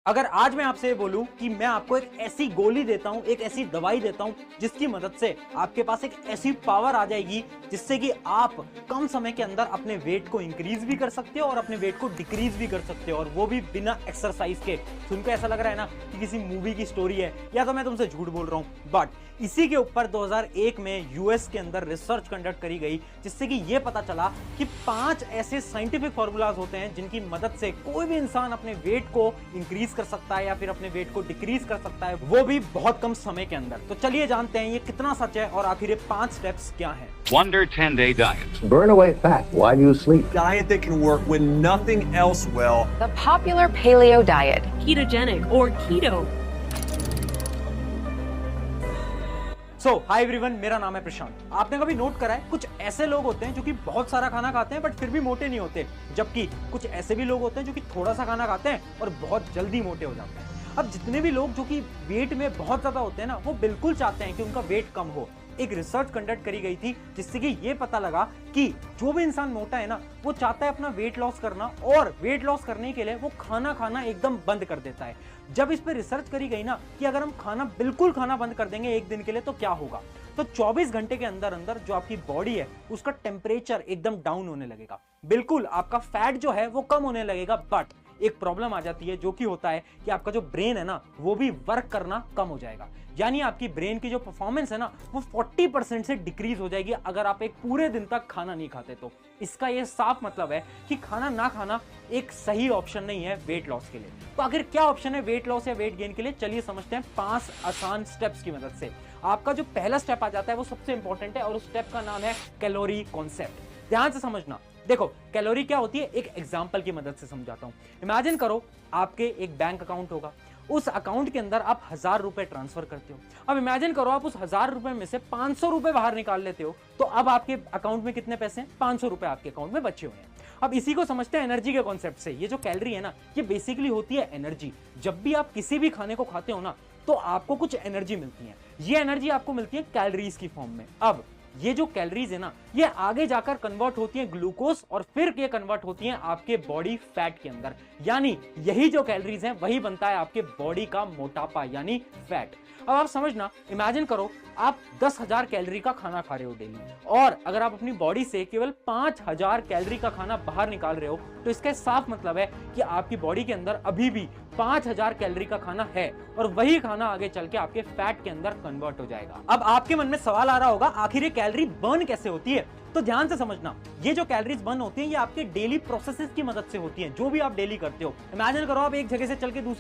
अगर आज मैं आपसे बोलूं कि मैं आपको एक ऐसी गोली देता हूं, एक ऐसी दवाई देता हूं जिसकी मदद से आपके पास एक ऐसी पावर आ जाएगी जिससे कि आप कम समय के अंदर अपने वेट को इंक्रीज भी कर सकते हो और अपने वेट को डिक्रीज भी कर सकते हो, और वो भी बिना एक्सरसाइज के। सुनकर ऐसा लग रहा है ना कि किसी मूवी की स्टोरी है, या तो मैं तुमसे झूठ बोल रहा हूं, बट इसी के ऊपर 2001 में यूएस के अंदर रिसर्च कंडक्ट करी गई, जिससे कि यह पता चला कि 5 ऐसे साइंटिफिक फॉर्मूलाज होते हैं जिनकी मदद से कोई भी इंसान अपने वेट को इंक्रीज कर सकता है या फिर अपने वेट को डिक्रीज कर सकता है, वो भी बहुत कम समय के अंदर। तो चलिए जानते हैं ये कितना सच है और आखिर ये 5 स्टेप्स क्या हैं। Wonder 10-day diet. Burn away fat while you sleep. Diet that can work when nothing else will. The popular paleo diet. Ketogenic or keto. Hi everyone, मेरा नाम है प्रशांत। आपने कभी नोट करा है कुछ ऐसे लोग होते हैं जो कि बहुत सारा खाना खाते हैं बट फिर भी मोटे नहीं होते, जबकि कुछ ऐसे भी लोग होते हैं जो कि थोड़ा सा खाना खाते हैं और बहुत जल्दी मोटे हो जाते हैं। अब जितने भी लोग जो कि वेट में बहुत ज्यादा होते हैं ना, वो बिल्कुल चाहते हैं कि उनका वेट कम हो। एक रिसर्च कंडक्ट करी गई थी जिससे कि ये पता लगा कि जो भी इंसान मोटा है ना, वो चाहता है अपना वेट लॉस करना, और वेट लॉस करने के लिए वो खाना खाना एकदम बंद कर देता है। जब इस पे रिसर्च करी गई ना कि अगर हम खाना बिल्कुल खाना बंद कर देंगे एक दिन के लिए तो क्या होगा, तो 24 घंटे के अंदर अंदर जो आपकी बॉडी है उसका टेम्परेचर एकदम डाउन होने लगेगा। बिल्कुल आपका फैट जो है वो कम होने लगेगा, बट एक प्रॉब्लम आ जाती है जो कि होता है कि आपका जो ब्रेन है ना, वो भी वर्क करना कम हो जाएगा। यानी आपकी ब्रेन की जो परफॉर्मेंस है ना, वो 40% से डिक्रीज हो जाएगी अगर आप एक पूरे दिन तक खाना नहीं खाते तो। इसका ये साफ मतलब है कि खाना ना खाना एक सही ऑप्शन नहीं है वेट लॉस के लिए। तो आखिर क्या ऑप्शन है वेट लॉस या वेट गेन के लिए, चलिए समझते हैं 5 आसान स्टेप्स की मदद से। आपका जो पहला स्टेप आ जाता है वो सबसे इंपॉर्टेंट है, और उस स्टेप का नाम है कैलोरी कॉन्सेप्ट। ध्यान से समझना। देखो, कैलोरी क्या होती है, एक एग्जांपल की मदद से समझाता हूं। इमेजिन करो आपके एक बैंक अकाउंट होगा, उस अकाउंट के अंदर आप 1000 रुपए ट्रांसफर करते हो। अब इमेजिन करो आप उस 1000 रुपए में से 500 रुपए बाहर निकाल लेते हो, तो अब आपके अकाउंट में कितने पैसे हैं? 500 रुपए आपके अकाउंट में बचे हुए हैं। अब इसी को समझते हैं एनर्जी के कॉन्सेप्ट से। ये जो कैलोरी है ना, ये बेसिकली होती है एनर्जी। जब भी आप किसी भी खाने को खाते हो ना, तो आपको कुछ एनर्जी मिलती है। ये एनर्जी आपको मिलती है कैलोरीज की फॉर्म में। अब ये जो कैलोरीज है ना, ये आगे जाकर कन्वर्ट होती है ग्लूकोज, और फिर ये कन्वर्ट होती हैं आपके बॉडी फैट के अंदर। यानी यही जो कैलोरीज हैं वही बनता है आपके बॉडी का मोटापा, यानी फैट। अब आप समझना, इमेजिन करो आप 10,000 कैलोरी का खाना खा रहे हो डेली, और अगर आप अपनी बॉडी से केवल 5,000 कैलोरी का खाना बाहर निकाल रहे हो, तो इसका साफ मतलब है कि आपकी बॉडी के अंदर अभी भी 5,000 कैलोरी का खाना है, और वही खाना आगे चल के आपके फैट के अंदर कन्वर्ट हो जाएगा। अब आपके मन में सवाल आ रहा होगा, आखिर ये कैलोरी बर्न कैसे होती है? तो ध्यान से समझना, ये जो कैलोरीज बर्न होती हैं ये आपके डेली प्रोसेसेस की मदद से होती हैं, जो भी आप डेली करते हो। इमेजिन करो आप एक जगह से चल के दूसरी